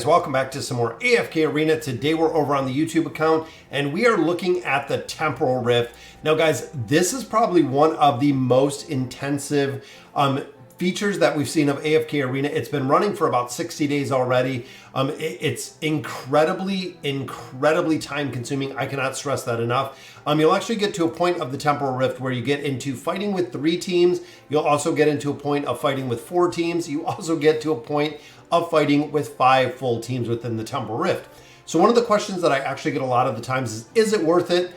welcome back to some more AFK Arena. Today we're over on the YouTube account and we are looking at the Temporal Rift. Now guys, this is probably one of the most intensive features that we've seen of AFK Arena. It's been running for about 60 days already. It's incredibly time consuming. I cannot stress that enough. You'll actually get to a point of the Temporal Rift where you get into fighting with 3 teams. You'll also get into a point of fighting with 4 teams. You also get to a point of fighting with 5 full teams within the Temporal Rift. So one of the questions that I actually get a lot of the times is it worth it?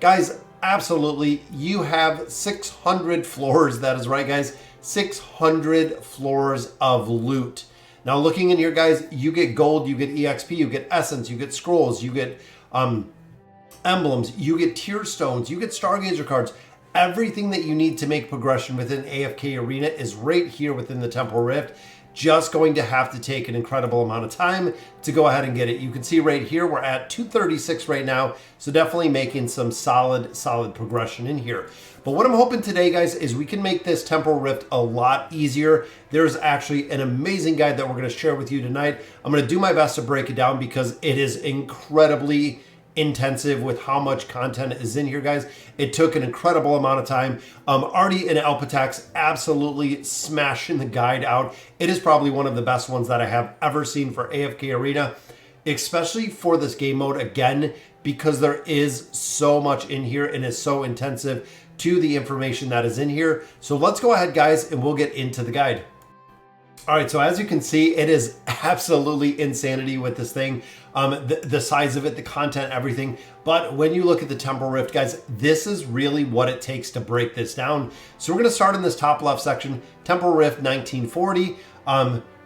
Guys, absolutely. You have 600 floors. That is right, guys. 600 floors of loot. Now looking in here, guys, you get gold, you get EXP, you get essence, you get scrolls, you get emblems, you get tier stones, you get stargazer cards. Everything that you need to make progression within AFK Arena is right here within the Temporal Rift. Just going to have to take an incredible amount of time to go ahead and get it. You can see right here, we're at 236 right now. So definitely making some solid progression in here. But what I'm hoping today, guys, is we can make this Temporal Rift a lot easier. There's actually an amazing guide that we're going to share with you tonight. I'm going to do my best to break it down because it is incredibly intensive with how much content is in here, guys. It took an incredible amount of time. Artie and Alpatax absolutely smashing the guide out. It is probably one of the best ones that I have ever seen for AFK Arena, especially for this game mode, again, because there is so much in here and is so intensive to the information that is in here. So let's go ahead, guys, and we'll get into the guide. All right, so as you can see, it is absolutely insanity with this thing. The size of it, the content, everything. But when you look at the Temporal Rift, guys, this is really what it takes to break this down. So we're going to start in this top left section, Temporal Rift 1940,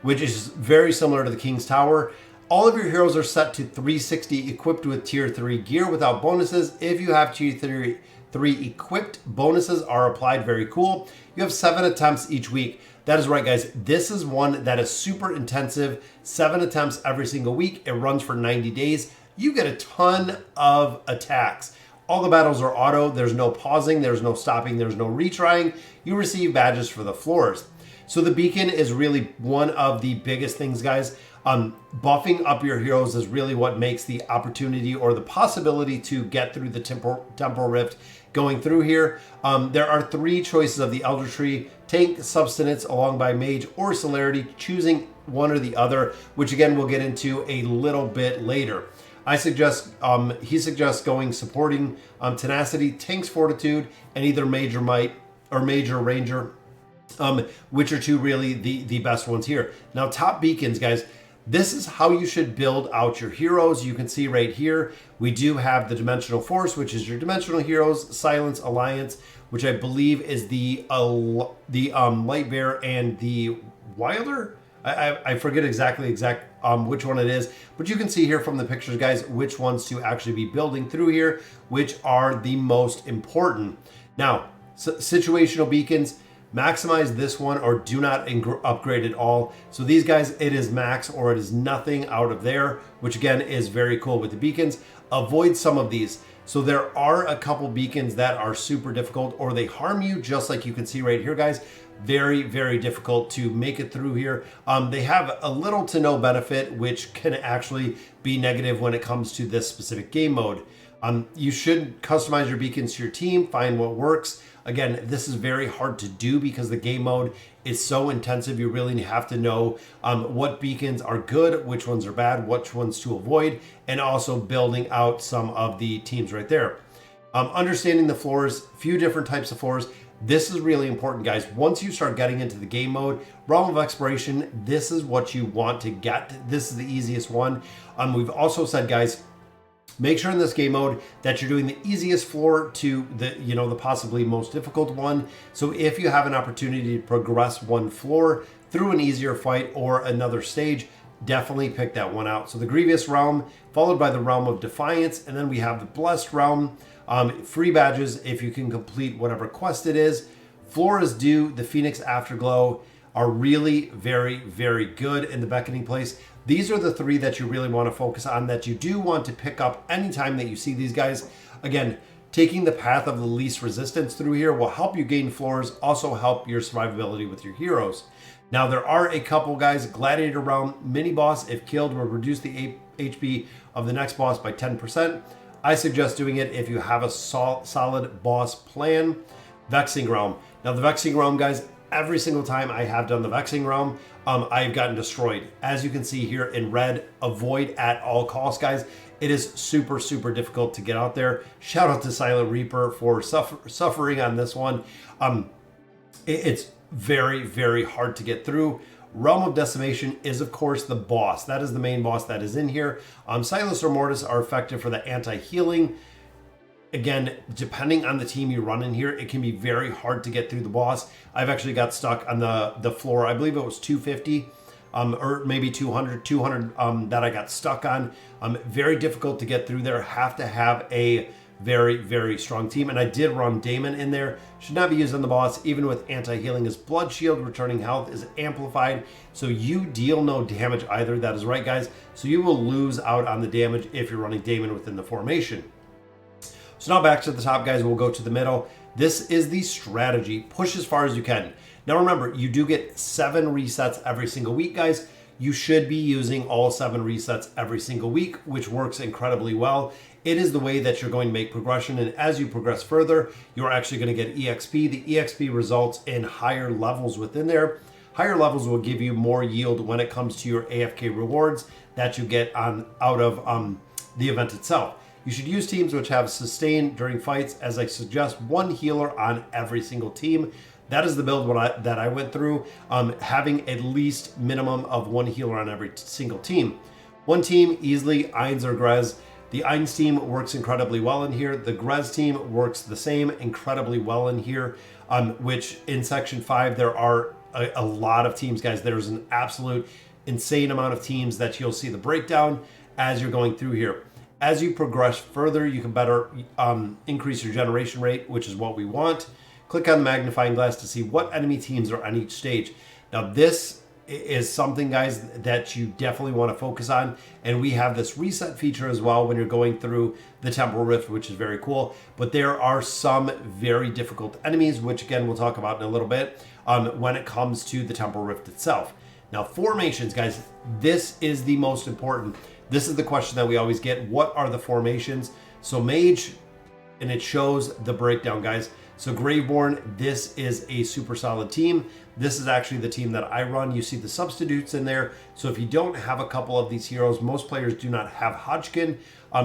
which is very similar to the King's Tower. All of your heroes are set to 360 equipped with tier 3 gear without bonuses. If you have tier 3 equipped, bonuses are applied. Very cool. You have 7 attempts each week. That is right, guys. This is one that is super intensive. 7 attempts every single week. It runs for 90 days. You get a ton of attacks. All the battles are auto. There's no pausing. There's no stopping. There's no retrying. You receive badges for the floors. So the beacon is really one of the biggest things, guys. Buffing up your heroes is really what makes the opportunity or the possibility to get through the Temporal Rift going through here. There are 3 choices of the Elder Tree: Tank, Substance, along by Mage, or Celerity, choosing one or the other, which again we'll get into a little bit later. I suggest, he suggests going supporting Tenacity, Tank's Fortitude, and either Mage or Might, or Mage or Ranger, which are 2 really the best ones here. Now top beacons, guys. This is how you should build out your heroes. You can see right here, we do have the Dimensional Force, which is your dimensional heroes, Silence, Alliance, which I believe is the Light Bear and the Wilder. I forget exactly which one it is, but you can see here from the pictures, guys, which ones to actually be building through here, which are the most important. Now, situational beacons. Maximize this one or do not upgrade at all. So these guys, it is max or it is nothing out of there, which again is very cool with the beacons. Avoid some of these. So there are a couple beacons that are super difficult or they harm you, just like you can see right here, guys. Very difficult to make it through here. They have a little to no benefit, which can actually be negative when it comes to this specific game mode. You should customize your beacons to your team, find what works. Again, this is very hard to do because the game mode is so intensive. You really have to know what beacons are good, which ones are bad, which ones to avoid, and also building out some of the teams right there. Understanding the floors, few different types of floors. This is really important, guys. Once you start getting into the game mode, Realm of Exploration, this is what you want to get. This is the easiest one. We've also said, guys, make sure in this game mode that you're doing the easiest floor to the possibly most difficult one. So if you have an opportunity to progress one floor through an easier fight or another stage, definitely pick that one out. So the Grievous Realm, followed by the Realm of Defiance, and then we have the Blessed Realm. Free badges if you can complete whatever quest it is. Floor is Due, the Phoenix Afterglow are really very good in the Beckoning Place. These are the 3 that you really want to focus on, that you do want to pick up anytime that you see these guys. Again, taking the path of the least resistance through here will help you gain floors, also help your survivability with your heroes. Now there are a couple guys. Gladiator round mini boss, if killed, will reduce the HP of the next boss by 10%. I suggest doing it if you have a solid boss plan. Vexing Realm. Now the Vexing Realm, guys, every single time I have done the Vexing Realm, I've gotten destroyed. As you can see here in red, avoid at all costs, guys. It is super, super difficult to get out there. Shout out to Silent Reaper for suffering on this one. It's very, very hard to get through. Realm of Decimation is, of course, the boss. That is the main boss that is in here. Silas or Mortis are effective for the anti-healing. Again, depending on the team you run in here, it can be very hard to get through the boss. I've actually got stuck on the floor. I believe it was 250 or maybe 200 that I got stuck on. Very difficult to get through there. Have to have a very, very strong team. And I did run Damon in there. Should not be used on the boss, even with anti-healing. His blood shield returning health is amplified, so you deal no damage either. That is right, guys. So you will lose out on the damage if you're running Damon within the formation. So now back to the top, guys. We'll go to the middle. This is the strategy. Push as far as you can. Now remember, you do get 7 resets every single week, guys. You should be using all 7 resets every single week, which works incredibly well. It is the way that you're going to make progression, and as you progress further, you're actually going to get EXP. The EXP results in higher levels within there. Higher levels will give you more yield when it comes to your AFK rewards that you get out of the event itself. You should use teams which have sustain during fights, as I suggest 1 healer on every single team. That is the build that I went through, having at least minimum of 1 healer on every single team. One team, easily Ainz or Grez. The Ainz team works incredibly well in here. The Grez team works the same incredibly well in here, which in Section 5, there are a lot of teams, guys. There's an absolute insane amount of teams that you'll see the breakdown as you're going through here. As you progress further, you can better increase your generation rate, which is what we want. Click on the magnifying glass to see what enemy teams are on each stage. Now this is something, guys, that you definitely want to focus on. And we have this reset feature as well when you're going through the Temporal Rift, which is very cool. But there are some very difficult enemies, which again, we'll talk about in a little bit when it comes to the Temporal Rift itself. Now, formations, guys, this is the most important. This is the question that we always get. What are the formations? So Mage, and it shows the breakdown, guys. So Graveborn, this is a super solid team. This is actually the team that I run. You see the substitutes in there. So if you don't have a couple of these heroes, most players do not have Hodgkin.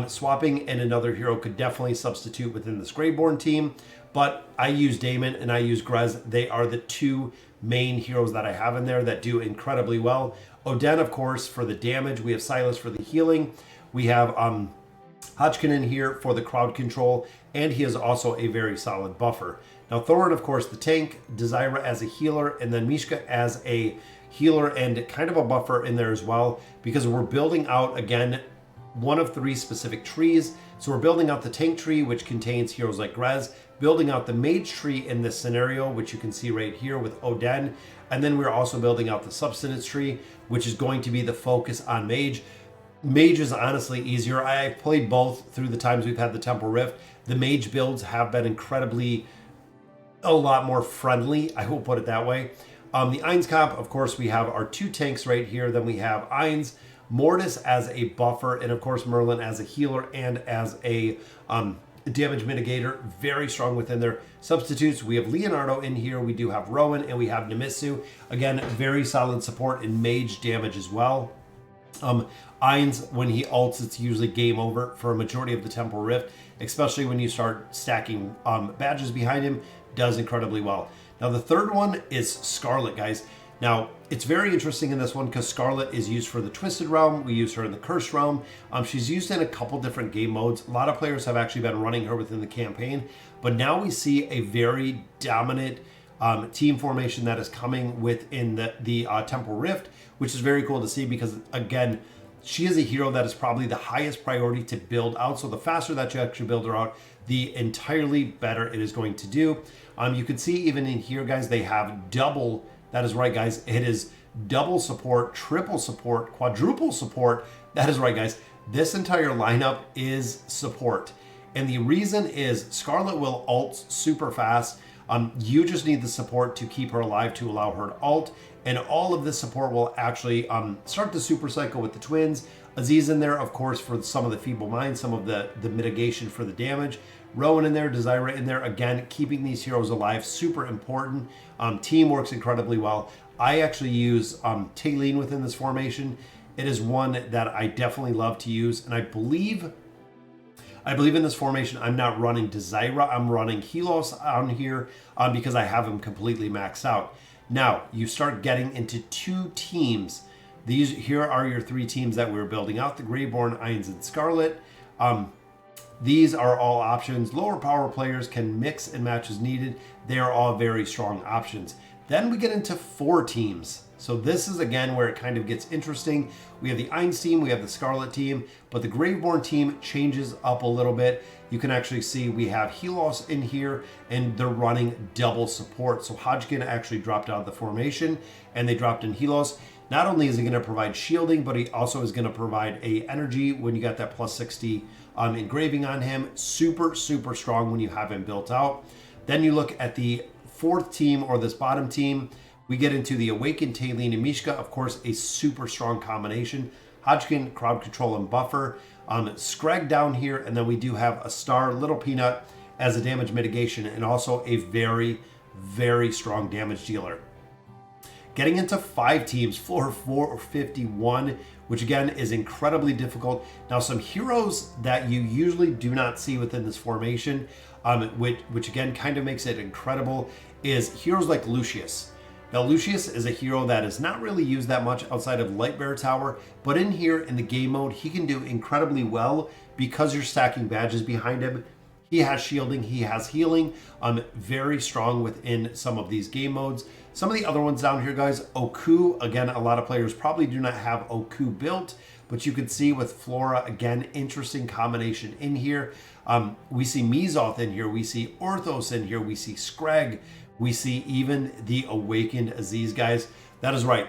Swapping and another hero could definitely substitute within this Graveborn team. But I use Damon and I use Grez. They are the 2 main heroes that I have in there that do incredibly well. Oden, of course, for the damage. We have Silas for the healing. We have Hodgkin in here for the crowd control, and he is also a very solid buffer. Now Thorin, of course, the tank, Desira as a healer, and then Mishka as a healer and kind of a buffer in there as well, because we're building out, again, one of 3 specific trees. So we're building out the tank tree, which contains heroes like Grez, building out the mage tree in this scenario, which you can see right here with Oden, and then we're also building out the substance tree, which is going to be the focus on mage. Mage is honestly easier. I've played both through the times we've had the Temporal Rift. The mage builds have been incredibly a lot more friendly, I will put it that way. The Ainz comp, of course, we have our 2 tanks right here. Then we have Ainz, Mortis as a buffer, and of course Merlin as a healer and as a damage mitigator. Very strong within their substitutes. We have Leonardo in here. We do have Rowan, and we have Nemisu. Again, very solid support in mage damage as well. Ainz, when he ults, it's usually game over for a majority of the Temporal Rift, especially when you start stacking badges behind him. Does incredibly well. Now the third one is Scarlet, guys. Now it's very interesting in this one because Scarlet is used for the Twisted Realm. We use her in the Cursed Realm. She's used in a couple different game modes. A lot of players have actually been running her within the campaign, but now we see a very dominant team formation that is coming within the Temporal Rift, which is very cool to see because, again, she is a hero that is probably the highest priority to build out. So the faster that you actually build her out, the entirely better it is going to do. You can see even in here, guys, they have double. That is right, guys. It is double support, triple support, quadruple support. That is right, guys. This entire lineup is support. And the reason is Scarlet will ult super fast. You just need the support to keep her alive to allow her to ult. and all of this support will actually start the super cycle with the twins. Aziz in there, of course, for some of the feeble minds, some of the mitigation for the damage. Rowan in there, Desiree in there, again, keeping these heroes alive, super important. Team works incredibly well. I actually use Taylene within this formation. It is one that I definitely love to use, and I believe in this formation, I'm not running Desiree, I'm running Helos on here because I have him completely maxed out. Now, you start getting into 2 teams. Here are your 3 teams that we're building out, the Greyborn, Irons, and Scarlet. These are all options. Lower power players can mix and match as needed. They are all very strong options. Then we get into 4 teams. So this is again where it kind of gets interesting. We have the Irons team, we have the Scarlet team, but the Graveborn team changes up a little bit. You can actually see we have Helos in here and they're running double support. So Hodgkin actually dropped out of the formation and they dropped in Helos. Not only is he going to provide shielding, but he also is going to provide a energy when you got that plus 60 engraving on him. Super, super strong when you have him built out. Then you look at the 4th team or this bottom team. We get into the Awakened, Taylene, and Mishka. Of course, a super strong combination. Hodgkin, crowd control, and buffer. Scrag down here, and then we do have a star, Little Peanut, as a damage mitigation, and also a very, very strong damage dealer. Getting into 5 teams, floor 451, which again is incredibly difficult. Now, some heroes that you usually do not see within this formation, which again kind of makes it incredible, is heroes like Lucius. Now, Lucius is a hero that is not really used that much outside of Lightbearer Tower, but in here in the game mode, he can do incredibly well because you're stacking badges behind him. He has shielding, he has healing, very strong within some of these game modes. Some of the other ones down here, guys, Oku, again, a lot of players probably do not have Oku built, but you can see with Flora, again, interesting combination in here. We see Mizoth in here, we see Orthos in here, we see Scrag, we see even the Awakened Aziz, guys. That is right.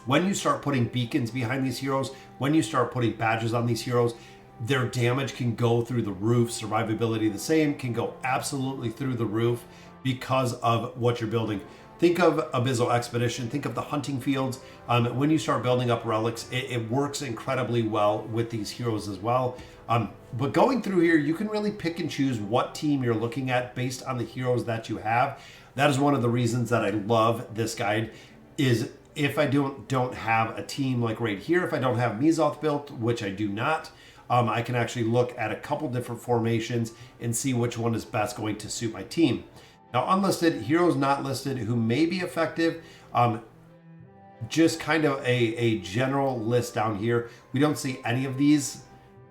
When you start putting beacons behind these heroes, when you start putting badges on these heroes, their damage can go through the roof. Survivability the same, can go absolutely through the roof because of what you're building. Think of Abyssal Expedition, think of the hunting fields. When you start building up relics, it works incredibly well with these heroes as well. But going through here, you can really pick and choose what team you're looking at based on the heroes that you have. That is one of the reasons that I love this guide, is if I don't have a team like right here, if I don't have Mizoth built, which I do not, I can actually look at a couple different formations and see which one is best going to suit my team. Now, unlisted, heroes not listed who may be effective, just kind of a general list down here. We don't see any of these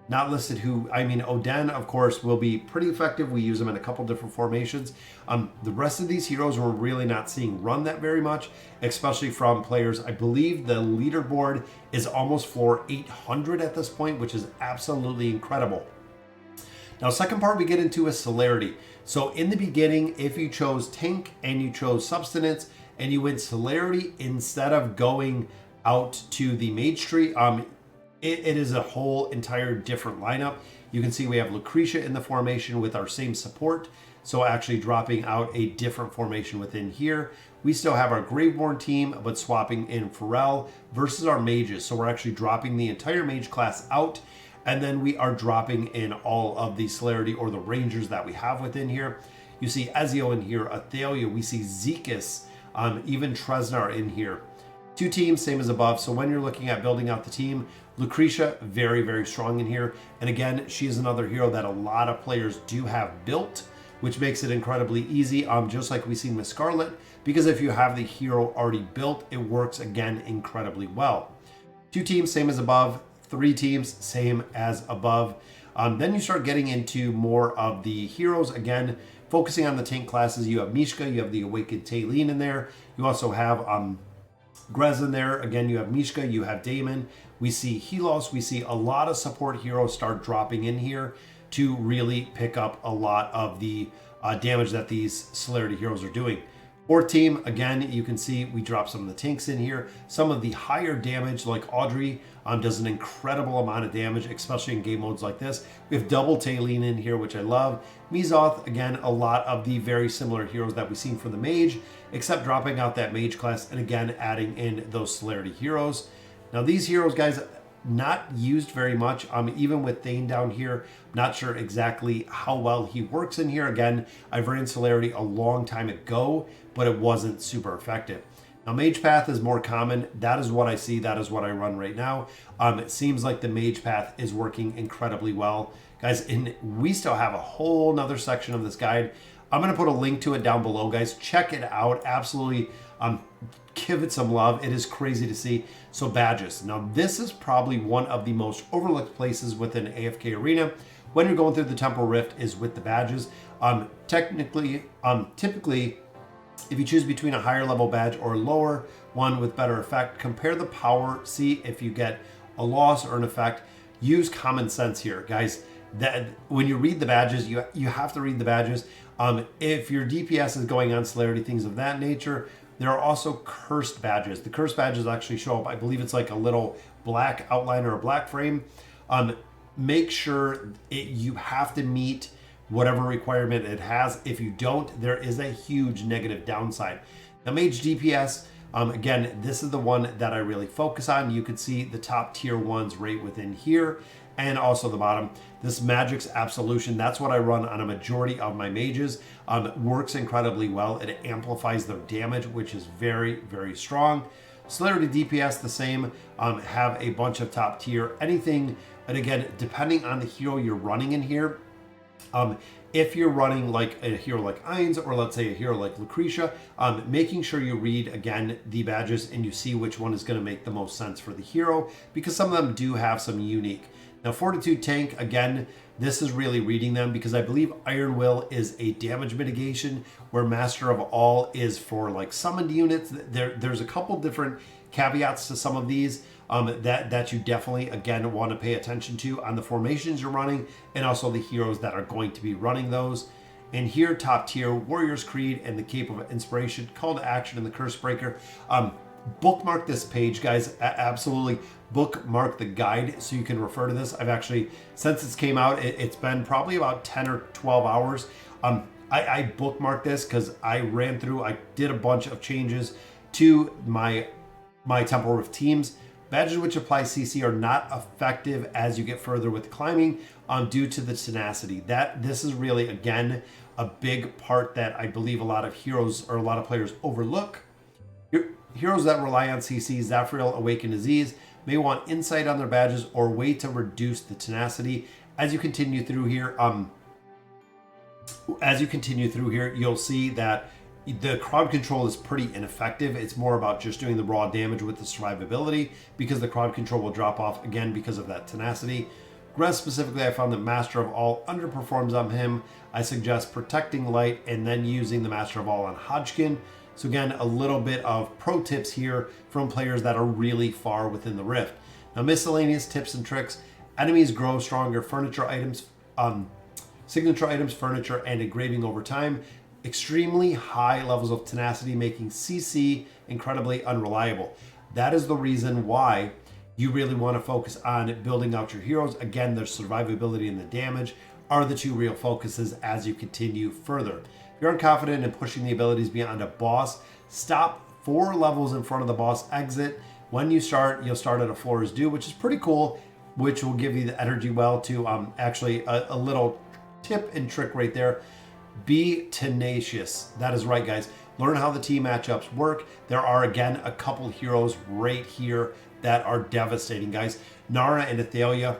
not listed Oden, of course, will be pretty effective. We use them in a couple different formations. The rest of these heroes we're really not seeing run that very much, especially from players. I believe the leaderboard is almost floor 800 at this point, which is absolutely incredible. Now, second part we get into is celerity. So in the beginning, if you chose tank and you chose substance and you went celerity instead of going out to the mage tree, it is a whole entire different lineup. You can see we have Lucretia in the formation with our same support. So actually dropping out a different formation within here. We still have our Graveborn team, but swapping in Pharrell versus our mages. So we're actually dropping the entire mage class out. And then we are dropping in all of the celerity or the rangers that we have within here. You see Ezio in here, Athalia, we see Zekus, even Tresnar in here. 2 teams, same as above. So when you're looking at building out the team, Lucretia, very, very strong in here. And again, she is another hero that a lot of players do have built, which makes it incredibly easy, just like we seen with Scarlet, because if you have the hero already built, it works again incredibly well. 2 teams, same as above. 3 teams, same as above. Then you start getting into more of the heroes. Again, focusing on the tank classes, you have Mishka, you have the Awakened Taylene in there. You also have Grez in there. Again, you have Mishka, you have Damon. We see Helos. We see a lot of support heroes start dropping in here to really pick up a lot of the damage that these celerity heroes are doing. Fourth team, again, you can see we drop some of the tanks in here. Some of the higher damage, like Audrey, does an incredible amount of damage, especially in game modes like this. We have double Tailene in here, which I love. Mizoth, again, a lot of the very similar heroes that we've seen for the mage, except dropping out that mage class and again adding in those celerity heroes. Now these heroes, guys, not used very much. Even with Thane down here, not sure exactly how well he works in here. Again, I've ran celerity a long time ago, but it wasn't super effective. Now, Mage Path is more common. That is what I see. That is what I run right now. It seems like the Mage Path is working incredibly well. Guys, and we still have a whole nother section of this guide. I'm going to put a link to it down below, guys. Check it out. Absolutely give it some love. It is crazy to see. So badges. Now, this is probably one of the most overlooked places within AFK Arena when you're going through the Temporal Rift is with the badges. Typically, if you choose between a higher level badge or a lower one with better effect, compare the power, see if you get a loss or an effect. Use common sense here, guys. That when you read the badges, you have to read the badges. If your DPS is going on celerity, things of that nature, there are also cursed badges. The cursed badges actually show up, I believe it's like a little black outline or a black frame. Make sure you have to meet whatever requirement it has. If you don't, there is a huge negative downside. Now, Mage DPS, again, this is the one that I really focus on. You can see the top tier ones right within here and also the bottom. This Magic's Absolution, that's what I run on a majority of my mages. Works incredibly well. It amplifies their damage, which is very, very strong. Celerity DPS, the same. Have a bunch of top tier anything. And again, depending on the hero you're running in here, if you're running like a hero like Ainz, or let's say a hero like Lucretia, making sure you read again the badges and you see which one is going to make the most sense for the hero, because some of them do have some unique. Now, Fortitude Tank, again, this is really reading them, because I believe Iron Will is a damage mitigation, where Master of All is for like summoned units. There's a couple different caveats to some of these that you definitely, again, want to pay attention to on the formations you're running, and also the heroes that are going to be running those. And here, top tier, Warrior's Creed and the Cape of Inspiration, Call to Action, and the Curse Breaker. Bookmark this page, guys. Absolutely bookmark the guide so you can refer to this. I've actually, since it's came out, it's been probably about 10 or 12 hours. I bookmarked this because I ran through, I did a bunch of changes to my Temporal Rift teams. Badges which apply CC are not effective as you get further with climbing due to the tenacity. This is really, again, a big part that I believe a lot of heroes or a lot of players overlook. Heroes that rely on CC, Zafriel, Awaken Disease, may want insight on their badges or way to reduce the tenacity. As you continue through here, you'll see that the crowd control is pretty ineffective. It's more about just doing the raw damage with the survivability, because the crowd control will drop off again because of that tenacity. Grez specifically, I found that Master of All underperforms on him. I suggest protecting light and then using the Master of All on Hodgkin. So again, a little bit of pro tips here from players that are really far within the Rift. Now, miscellaneous tips and tricks. Enemies grow stronger. Furniture items, signature items, furniture, and engraving over time. Extremely high levels of tenacity, making CC incredibly unreliable. That is the reason why you really want to focus on building out your heroes. Again, their survivability and the damage are the two real focuses as you continue further. If you're unconfident in pushing the abilities beyond a boss, stop 4 levels in front of the boss exit. When you start, you'll start at a floor is due, which is pretty cool, which will give you the energy well to actually a little tip and trick right there. Be tenacious. That is right, guys. Learn how the team matchups work. There are, again, a couple heroes right here that are devastating, guys. Nara and Athalia.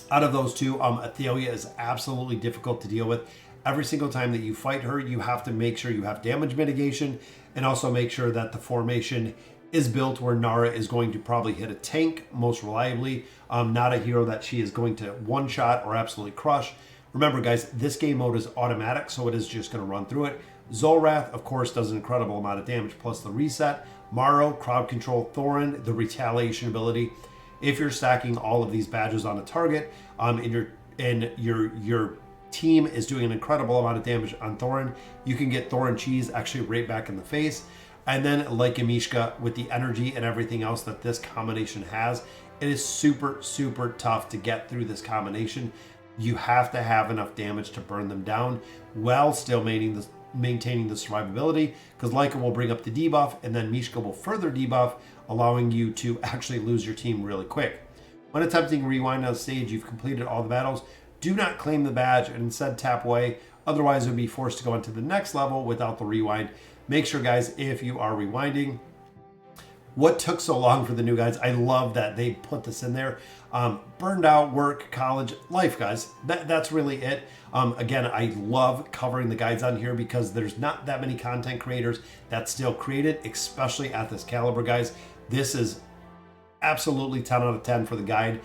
Out of those two, Athalia is absolutely difficult to deal with. Every single time that you fight her, you have to make sure you have damage mitigation, and also make sure that the formation is built where Nara is going to probably hit a tank most reliably, not a hero that she is going to one-shot or absolutely crush. Remember, guys, this game mode is automatic, so it is just going to run through it. Zolrath, of course, does an incredible amount of damage, plus the reset. Maro, crowd control. Thorin, the retaliation ability. If you're stacking all of these badges on a target, and you're team is doing an incredible amount of damage on Thorin. You can get Thorin cheese actually right back in the face. And then like a Mishka, with the energy and everything else that this combination has, it is super, super tough to get through this combination. You have to have enough damage to burn them down while still maintaining the survivability, because Leica will bring up the debuff and then Mishka will further debuff, allowing you to actually lose your team really quick. When attempting rewind on stage, you've completed all the battles. Do not claim the badge and instead tap away. Otherwise, you'll be forced to go into the next level without the rewind. Make sure, guys, if you are rewinding, what took so long for the new guys, I love that they put this in there. Burned out, work, college, life, guys. That's really it. Again, I love covering the guides on here because there's not that many content creators that still create it, especially at this caliber, guys. This is absolutely 10 out of 10 for the guide.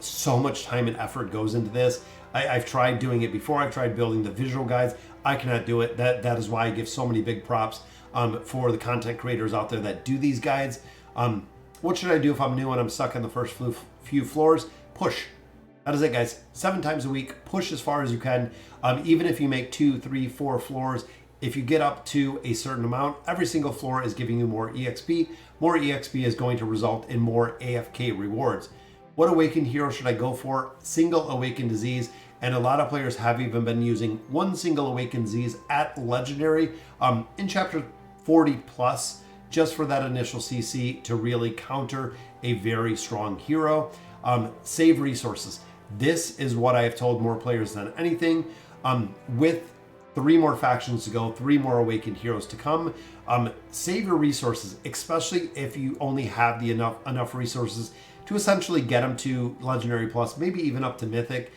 So much time and effort goes into this. I've tried doing it before. I've tried building the visual guides. I cannot do it. That is why I give so many big props for the content creators out there that do these guides. What should I do if I'm new and I'm stuck in the first few floors? Push. That is it, guys. 7 times a week, push as far as you can. Even if you make 2, 3, 4 floors, if you get up to a certain amount, every single floor is giving you more EXP. More EXP is going to result in more AFK rewards. What awakened hero should I go for? Single awakened disease. And a lot of players have even been using one single awakened disease at legendary in chapter 40 plus, just for that initial CC to really counter a very strong hero. Save resources. This is what I have told more players than anything. With 3 more factions to go, 3 more awakened heroes to come. Save your resources, especially if you only have the enough resources to essentially get them to legendary plus, maybe even up to mythic.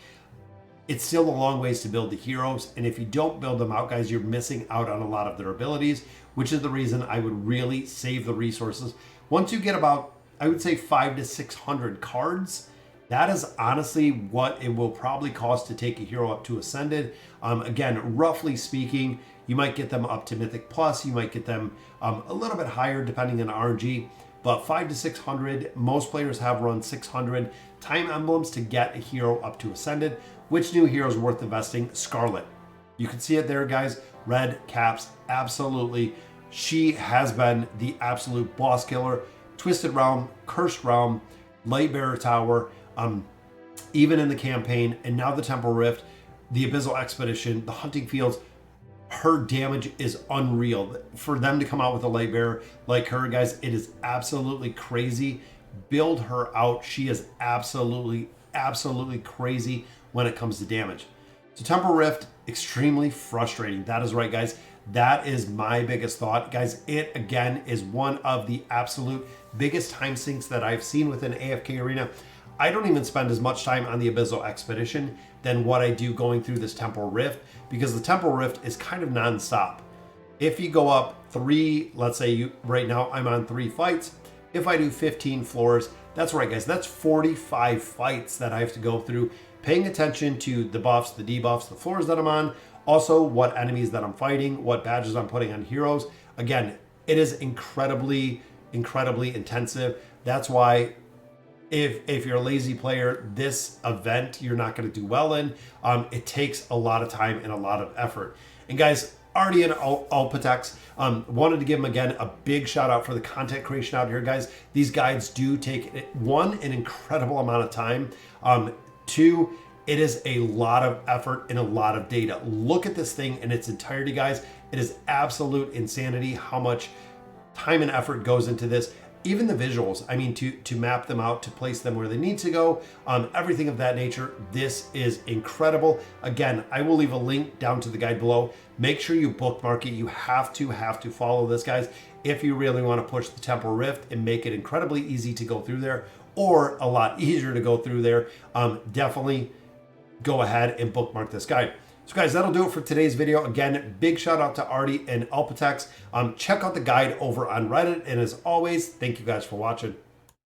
It's still a long ways to build the heroes, and if you don't build them out, guys, you're missing out on a lot of their abilities, which is the reason I would really save the resources. Once you get about, I would say, 500 to 600 cards, that is honestly what it will probably cost to take a hero up to Ascended. Again, roughly speaking, you might get them up to Mythic Plus, you might get them a little bit higher depending on RNG, but 500 to 600, most players have run 600 time emblems to get a hero up to Ascended. Which new hero is worth investing? Scarlet. You can see it there, guys. Red caps, absolutely. She has been the absolute boss killer. Twisted Realm, Cursed Realm, Lightbearer Tower, even in the campaign, and now the Temporal Rift, the Abyssal Expedition, the Hunting Fields. Her damage is unreal. For them to come out with a Lightbearer like her, guys, it is absolutely crazy. Build her out. She is absolutely crazy when it comes to damage. So Temporal Rift, extremely frustrating. That is right, guys. That is my biggest thought. Guys, it again is one of the absolute biggest time sinks that I've seen within AFK Arena. I don't even spend as much time on the Abyssal Expedition than what I do going through this Temporal Rift, because the Temporal Rift is kind of non-stop. If you go up 3, let's say right now I'm on 3 fights. If I do 15 floors, that's right, guys, that's 45 fights that I have to go through, paying attention to the buffs, the debuffs, the floors that I'm on, also what enemies that I'm fighting, what badges I'm putting on heroes. Again, it is incredibly intensive. That's why if you're a lazy player, this event you're not going to do well in. It takes a lot of time and a lot of effort. And guys, already in Alpatex, wanted to give them again a big shout out for the content creation out here, guys. These guides do take, 1, an incredible amount of time. 2, it is a lot of effort and a lot of data. Look at this thing in its entirety, guys. It is absolute insanity how much time and effort goes into this. Even the visuals, I mean, to map them out, to place them where they need to go, everything of that nature. This is incredible. Again, I will leave a link down to the guide below. Make sure you bookmark it. You have to follow this, guys, if you really want to push the Temporal Rift and make it incredibly easy to go through there, or a lot easier to go through there. Definitely go ahead and bookmark this guide. So guys, that'll do it for today's video. Again, big shout out to Artie and Alpatex. Check out the guide over on Reddit. And as always, thank you guys for watching.